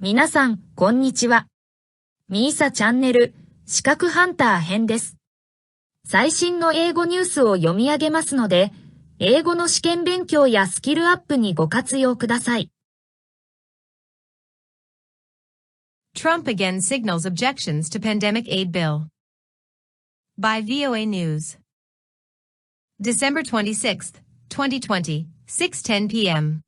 皆さん、こんにちは。みーさチャンネル、資格ハンター編です。最新の英語ニュースを読み上げますので、英語の試験勉強やスキルアップにご活用ください。Trump again signals objections to pandemic aid bill. By VOA News. December 26, 2020, 6:10 p.m.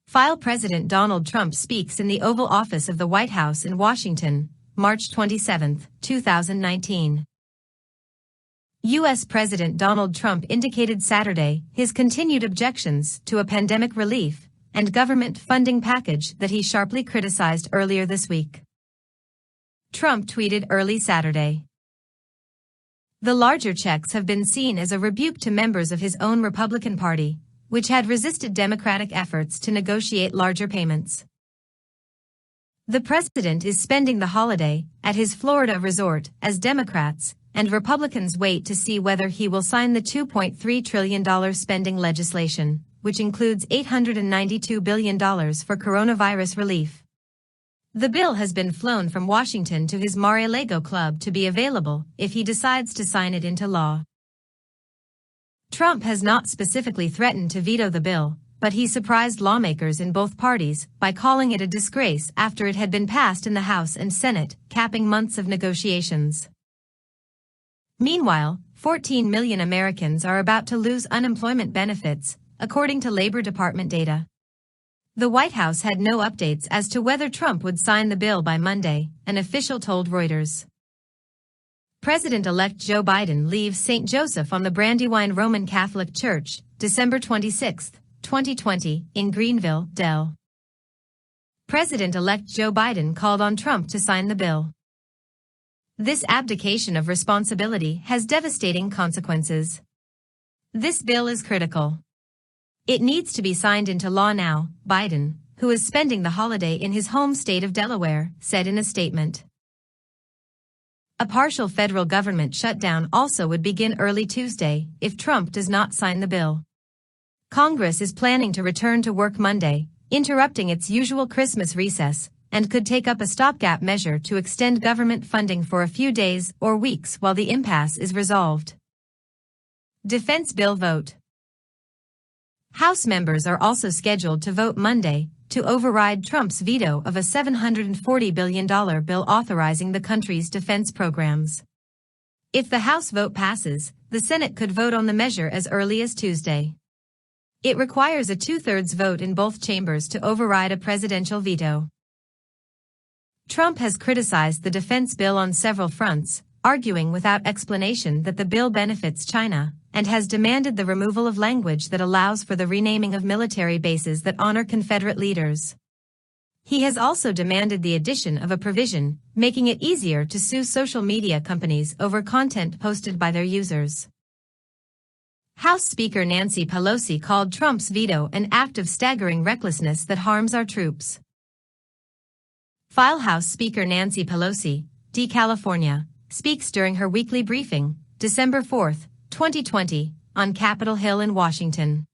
File President Donald Trump speaks in the Oval Office of the White House in Washington, March 27, 2019. U.S. President Donald Trump indicated Saturday his continued objections to a pandemic relief and government funding package that he sharply criticized earlier this week. Trump tweeted early Saturday. The larger checks have been seen as a rebuke to members of his own Republican Party, which had resisted Democratic efforts to negotiate larger payments. The president is spending the holiday at his Florida resort as Democrats and Republicans wait to see whether he will sign the $2.3 trillion spending legislation, which includes $892 billion for coronavirus relief. The bill has been flown from Washington to his Mar-a-Lago club to be available if he decides to sign it into law. Trump has not specifically threatened to veto the bill, but he surprised lawmakers in both parties by calling it a disgrace after it had been passed in the House and Senate, capping months of negotiations. Meanwhile, 14 million Americans are about to lose unemployment benefits, according to Labor Department data. The White House had no updates as to whether Trump would sign the bill by Monday, an official told Reuters. President-elect Joe Biden leaves St. Joseph on the Brandywine Roman Catholic Church, December 26, 2020, in Greenville, Del. President-elect Joe Biden called on Trump to sign the bill. This abdication of responsibility has devastating consequences. This bill is critical. It needs to be signed into law now, Biden, who is spending the holiday in his home state of Delaware, said in a statement. A partial federal government shutdown also would begin early Tuesday if Trump does not sign the bill. Congress is planning to return to work Monday, interrupting its usual Christmas recess, and could take up a stopgap measure to extend government funding for a few days or weeks while the impasse is resolved. Defense bill vote. House members are also scheduled to vote Monday to override Trump's veto of a $740 billion bill authorizing the country's defense programs. If the House vote passes, the Senate could vote on the measure as early as Tuesday. It requires a two-thirds vote in both chambers to override a presidential veto. Trump has criticized the defense bill on several fronts, arguing without explanation that the bill benefits China, and has demanded the removal of language that allows for the renaming of military bases that honor Confederate leaders. He has also demanded the addition of a provision, making it easier to sue social media companies over content posted by their users. House Speaker Nancy Pelosi called Trump's veto an act of staggering recklessness that harms our troops. File House Speaker Nancy Pelosi, D. California, speaks during her weekly briefing, December 4, 2020, on Capitol Hill in Washington.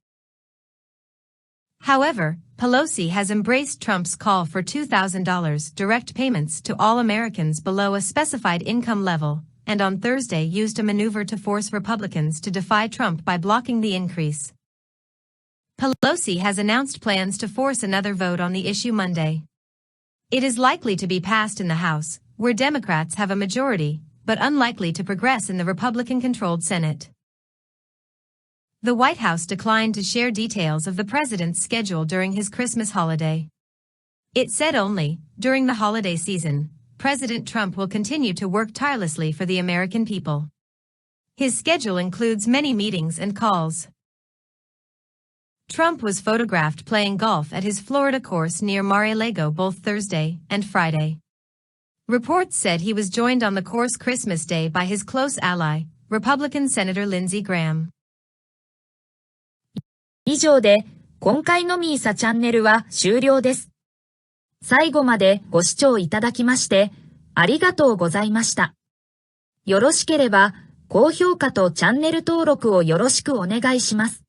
However, Pelosi has embraced Trump's call for $2,000 direct payments to all Americans below a specified income level, and on Thursday used a maneuver to force Republicans to defy Trump by blocking the increase. Pelosi has announced plans to force another vote on the issue Monday. It is likely to be passed in the House, where Democrats have a majority, but unlikely to progress in the Republican-controlled Senate. The White House declined to share details of the president's schedule during his Christmas holiday. It said only, during the holiday season, President Trump will continue to work tirelessly for the American people. His schedule includes many meetings and calls. Trump was photographed playing golf at his Florida course near Mar-a-Lago both Thursday and Friday. Reports said he was joined on the course Christmas Day by his close ally, Republican Senator Lindsey Graham. 以上で、今回のみーさチャンネルは終了です。最後までご視聴いただきまして、ありがとうございました。よろしければ、高評価とチャンネル登録をよろしくお願いします。